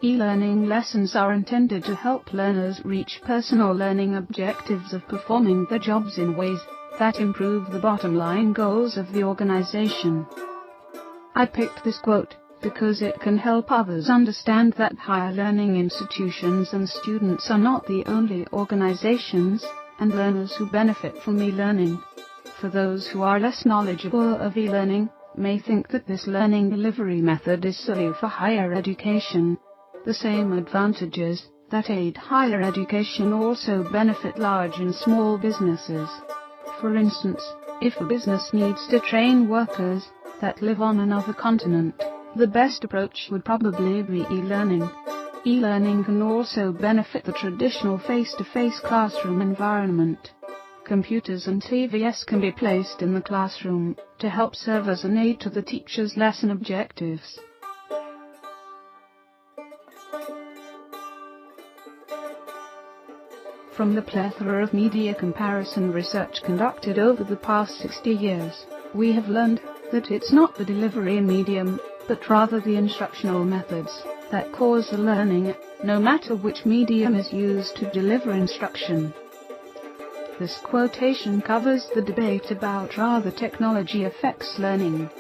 E-learning lessons are intended to help learners reach personal learning objectives of performing their jobs in ways that improve the bottom-line goals of the organization. I picked this quote because it can help others understand that higher learning institutions and students are not the only organizations and learners who benefit from e-learning. For those who are less knowledgeable of e-learning, may think that this learning delivery method is solely for higher education. The same advantages that aid higher education also benefit large and small businesses. For instance, if a business needs to train workers that live on another continent, the best approach would probably be e-learning. E-learning can also benefit the traditional face-to-face classroom environment. Computers and TVs can be placed in the classroom to help serve as an aid to the teacher's lesson objectives. From the plethora of media comparison research conducted over the past 60 years, we have learned that it's not the delivery medium, but rather the instructional methods that cause the learning, no matter which medium is used to deliver instruction. This quotation covers the debate about rather technology affects learning.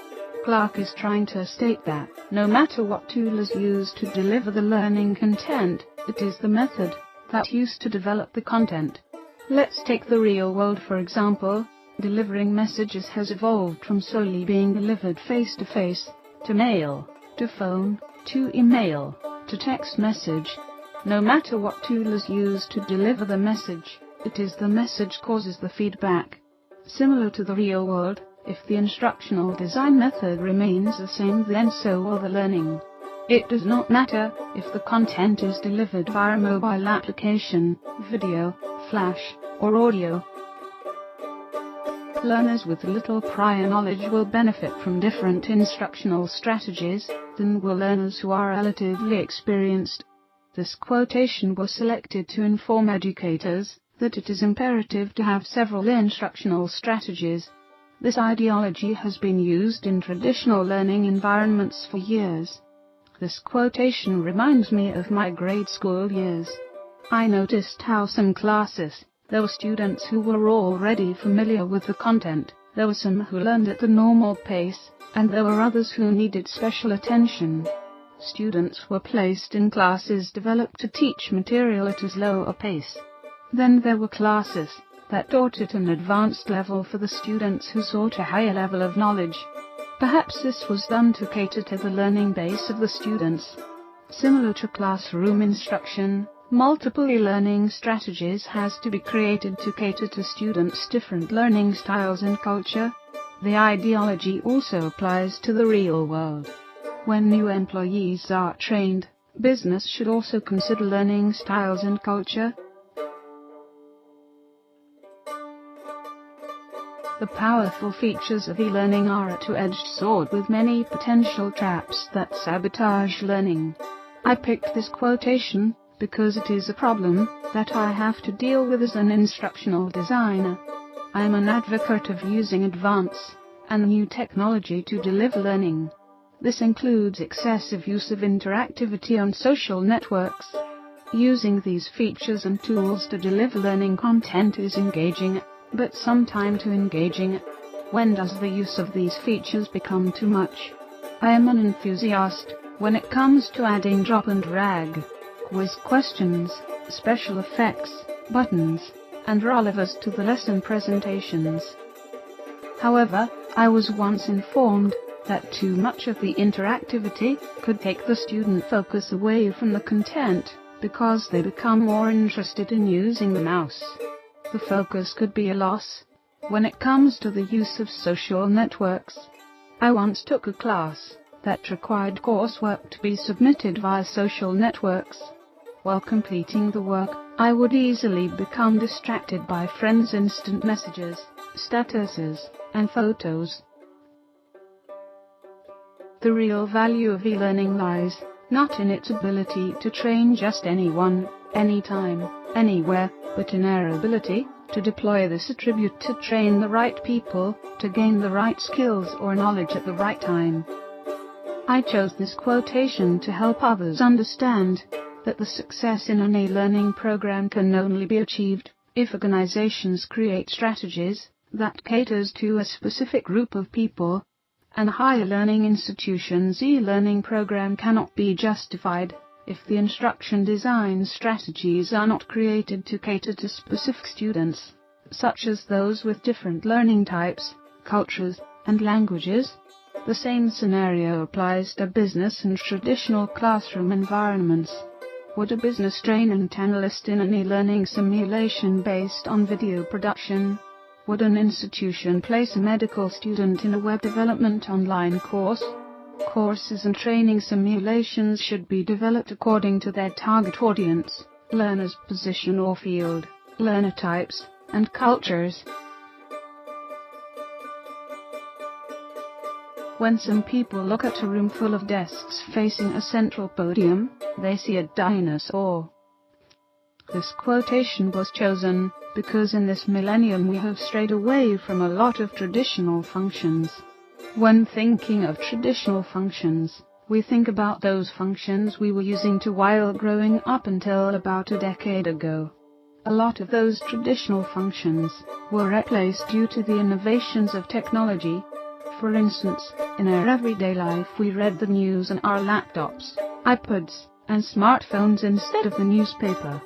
Clark is trying to state that, no matter what tool is used to deliver the learning content, it is the method that used to develop the content. Let's take the real world for example. Delivering messages has evolved from solely being delivered face-to-face, to mail, to phone, to email, to text message. No matter what tool is used to deliver the message, it is the message causes the feedback. Similar to the real world, if the instructional design method remains the same, then so will the learning. It does not matter if the content is delivered via mobile application, video, flash, or audio. Learners with little prior knowledge will benefit from different instructional strategies than will learners who are relatively experienced. This quotation was selected to inform educators that it is imperative to have several instructional strategies. This ideology has been used in traditional learning environments for years. This quotation reminds me of my grade school years. I noticed how some classes, there were students who were already familiar with the content, there were some who learned at the normal pace, and there were others who needed special attention. Students were placed in classes developed to teach material at as low a pace. Then there were classes that taught at an advanced level for the students who sought a higher level of knowledge. Perhaps this was done to cater to the learning base of the students. Similar to classroom instruction, multiple e-learning strategies has to be created to cater to students' different learning styles and culture. The ideology also applies to the real world. When new employees are trained, business should also consider learning styles and culture. The powerful features of e-learning are a two-edged sword with many potential traps that sabotage learning. I picked this quotation because it is a problem that I have to deal with as an instructional designer. I am an advocate of using advanced and new technology to deliver learning. This includes excessive use of interactivity on social networks. Using these features and tools to deliver learning content is engaging, but sometimes too engaging. When does the use of these features become too much? I am an enthusiast when it comes to adding drop and drag, quiz questions, special effects, buttons, and rollers to the lesson presentations. However, I was once informed that too much of the interactivity could take the student focus away from the content, because they become more interested in using the mouse. The focus could be a loss. When it comes to the use of social networks, I once took a class that required coursework to be submitted via social networks. While completing the work, I would easily become distracted by friends' instant messages, statuses, and photos. The real value of e-learning lies not in its ability to train just anyone, anytime, anywhere, but in our ability to deploy this attribute to train the right people, to gain the right skills or knowledge at the right time. I chose this quotation to help others understand that the success in an e-learning program can only be achieved if organizations create strategies that caters to a specific group of people. An higher learning institution's e-learning program cannot be justified if the instruction design strategies are not created to cater to specific students, such as those with different learning types, cultures, and languages. The same scenario applies to business and traditional classroom environments. Would a business train an analyst in an e-learning simulation based on video production? Would an institution place a medical student in a web development online course? Courses and training simulations should be developed according to their target audience, learner's position or field, learner types, and cultures. When some people look at a room full of desks facing a central podium, they see a dinosaur. This quotation was chosen because in this millennium we have strayed away from a lot of traditional functions. When thinking of traditional functions, we think about those functions we were using while growing up until about a decade ago. A lot of those traditional functions were replaced due to the innovations of technology. For instance, in our everyday life we read the news on our laptops, iPods, and smartphones instead of the newspaper.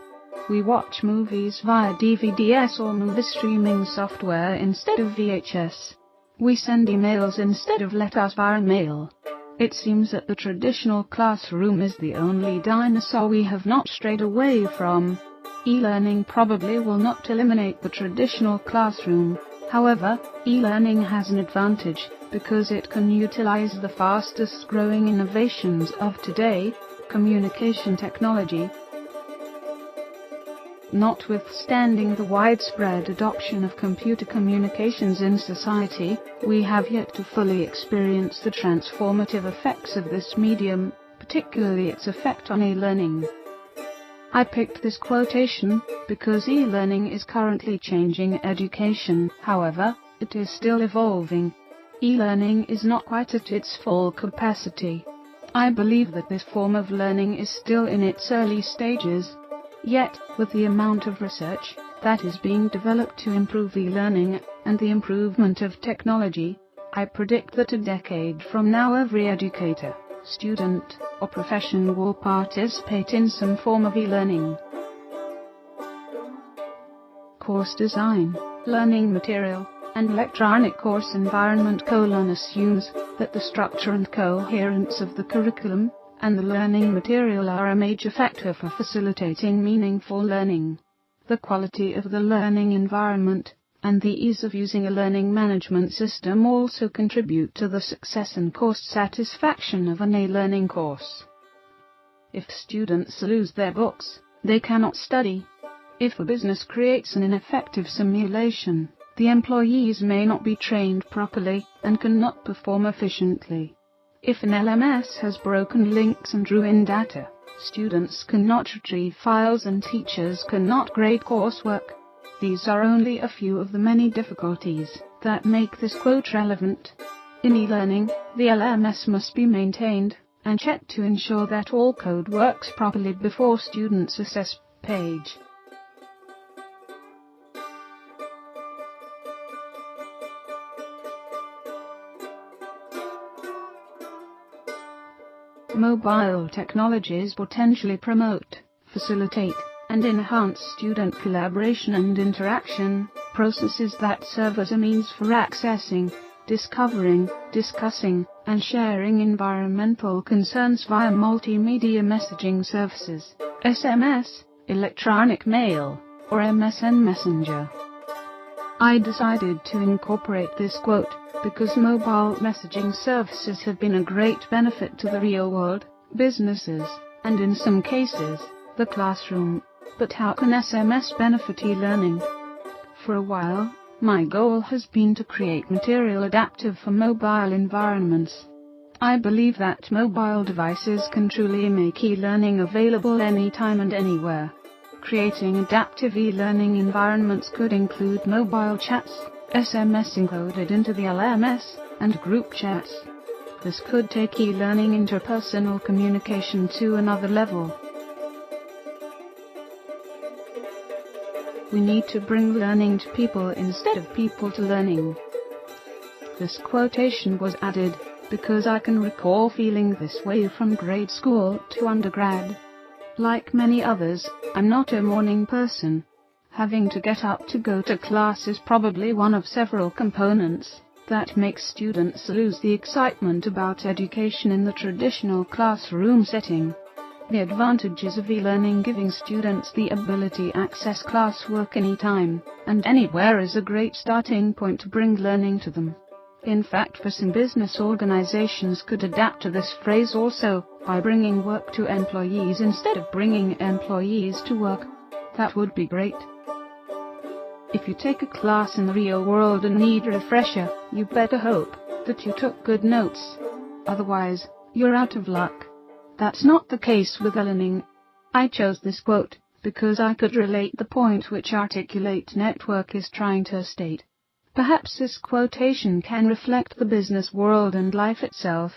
We watch movies via DVDs or movie streaming software instead of VHS. We send emails instead of letters via mail. It seems that the traditional classroom is the only dinosaur we have not strayed away from. E-learning probably will not eliminate the traditional classroom. However, e-learning has an advantage because it can utilize the fastest growing innovations of today, communication technology. Notwithstanding the widespread adoption of computer communications in society, we have yet to fully experience the transformative effects of this medium, particularly its effect on e-learning. I picked this quotation because e-learning is currently changing education. However, it is still evolving. E-learning is not quite at its full capacity. I believe that this form of learning is still in its early stages. Yet, with the amount of research that is being developed to improve e-learning and the improvement of technology, I predict that a decade from now every educator, student, or profession will participate in some form of e-learning. Course design, learning material, and electronic course environment assumes that the structure and coherence of the curriculum and the learning material are a major factor for facilitating meaningful learning. The quality of the learning environment and the ease of using a learning management system also contribute to the success and course satisfaction of an e-learning course. If students lose their books, they cannot study. If a business creates an ineffective simulation, the employees may not be trained properly and cannot perform efficiently. If an LMS has broken links and ruined data, students cannot retrieve files and teachers cannot grade coursework. These are only a few of the many difficulties that make this quote relevant. In e-learning, the LMS must be maintained and checked to ensure that all code works properly before students access the page. Mobile technologies potentially promote, facilitate, and enhance student collaboration and interaction, processes that serve as a means for accessing, discovering, discussing, and sharing environmental concerns via multimedia messaging services, SMS, electronic mail, or MSN Messenger. I decided to incorporate this quote because mobile messaging services have been a great benefit to the real world, businesses, and in some cases, the classroom. But how can SMS benefit e-learning? For a while, my goal has been to create material adaptive for mobile environments. I believe that mobile devices can truly make e-learning available anytime and anywhere. Creating adaptive e-learning environments could include mobile chats, SMS encoded into the LMS, and group chats. This could take e-learning interpersonal communication to another level. We need to bring learning to people instead of people to learning. This quotation was added because I can recall feeling this way from grade school to undergrad. Like many others, I'm not a morning person. Having to get up to go to class is probably one of several components that makes students lose the excitement about education in the traditional classroom setting. The advantages of e-learning giving students the ability to access classwork anytime and anywhere is a great starting point to bring learning to them. In fact, some business organizations could adapt to this phrase also, by bringing work to employees instead of bringing employees to work. That would be great. If you take a class in the real world and need a refresher, you better hope that you took good notes. Otherwise, you're out of luck. That's not the case with e-learning. I chose this quote because I could relate the point which Articulate Network is trying to state. Perhaps this quotation can reflect the business world and life itself.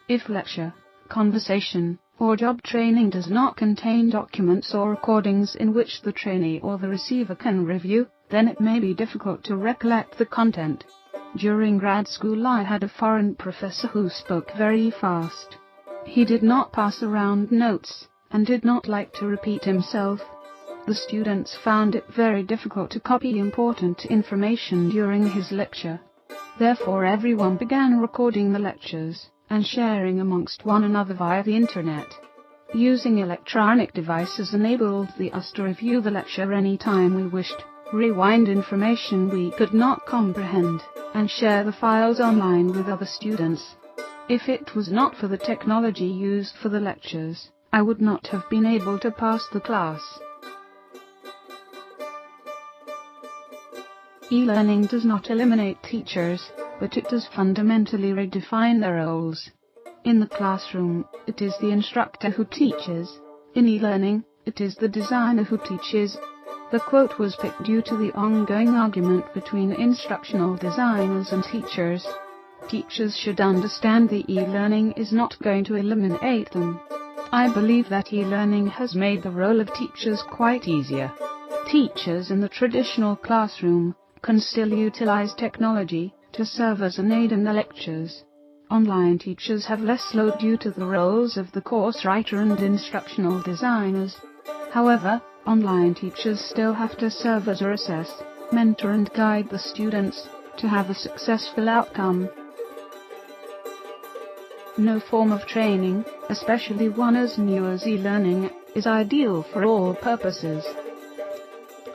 If lecture, conversation, or job training does not contain documents or recordings in which the trainee or the receiver can review, then it may be difficult to recollect the content. During grad school I had a foreign professor who spoke very fast. He did not pass around notes, and did not like to repeat himself. The students found it very difficult to copy important information during his lecture. Therefore everyone began recording the lectures, and sharing amongst one another via the internet. Using electronic devices enabled us to review the lecture any time we wished, rewind information we could not comprehend, and share the files online with other students. If it was not for the technology used for the lectures, I would not have been able to pass the class. E-learning does not eliminate teachers, but it does fundamentally redefine their roles. In the classroom, it is the instructor who teaches. In e-learning, it is the designer who teaches. The quote was picked due to the ongoing argument between instructional designers and teachers. Teachers should understand the e-learning is not going to eliminate them. I believe that e-learning has made the role of teachers quite easier. Teachers in the traditional classroom can still utilize technology to serve as an aid in the lectures. Online teachers have less load due to the roles of the course writer and instructional designers. However, online teachers still have to serve as a assess, mentor and guide the students to have a successful outcome. No form of training, especially one as new as e-learning, is ideal for all purposes.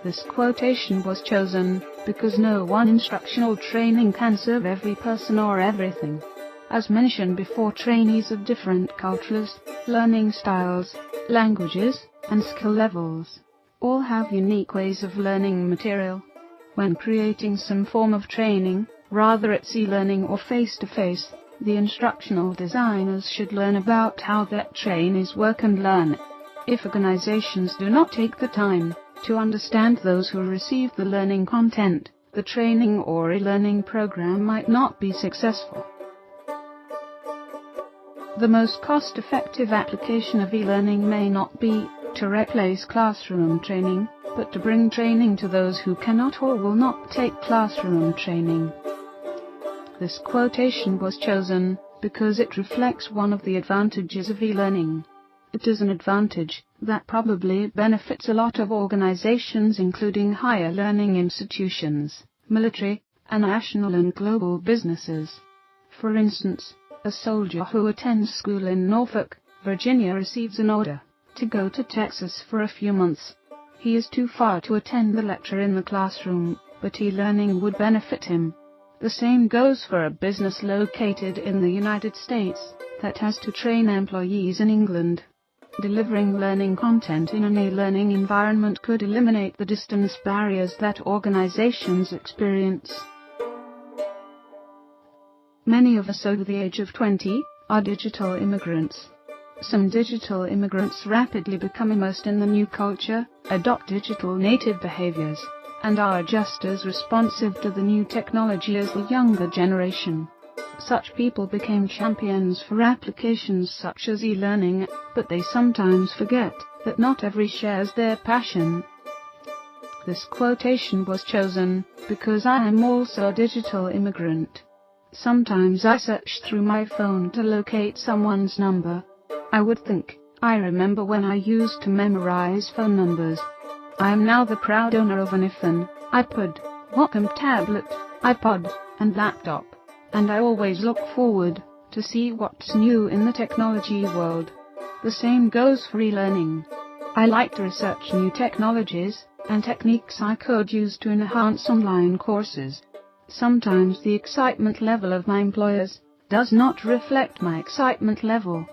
This quotation was chosen because no one instructional training can serve every person or everything. As mentioned before, trainees of different cultures, learning styles, languages, and skill levels all have unique ways of learning material. When creating some form of training, whether it's e-learning or face-to-face, the instructional designers should learn about how that trainees work and learn. If organizations do not take the time to understand those who receive the learning content, the training or e-learning program might not be successful. The most cost-effective application of e-learning may not be to replace classroom training, but to bring training to those who cannot or will not take classroom training. This quotation was chosen because it reflects one of the advantages of e-learning. It is an advantage that probably benefits a lot of organizations including higher learning institutions, military, and national and global businesses. For instance, a soldier who attends school in Norfolk, Virginia receives an order to go to Texas for a few months. He is too far to attend the lecture in the classroom, but e-learning would benefit him. The same goes for a business located in the United States that has to train employees in England. Delivering learning content in an e-learning environment could eliminate the distance barriers that organizations experience. Many of us over the age of 20 are digital immigrants. Some digital immigrants rapidly become immersed in the new culture, adopt digital native behaviors, and are just as responsive to the new technology as the younger generation. Such people became champions for applications such as e-learning, but they sometimes forget that not everyone shares their passion. This quotation was chosen because I am also a digital immigrant. Sometimes I search through my phone to locate someone's number. I would think, I remember when I used to memorize phone numbers. I am now the proud owner of an iPhone, iPod, Wacom tablet, iPod, and laptop, and I always look forward to see what's new in the technology world. The same goes for e-learning. I like to research new technologies and techniques I could use to enhance online courses. Sometimes the excitement level of my employers does not reflect my excitement level.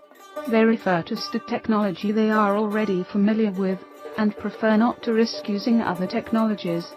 They refer to technology they are already familiar with, and prefer not to risk using other technologies.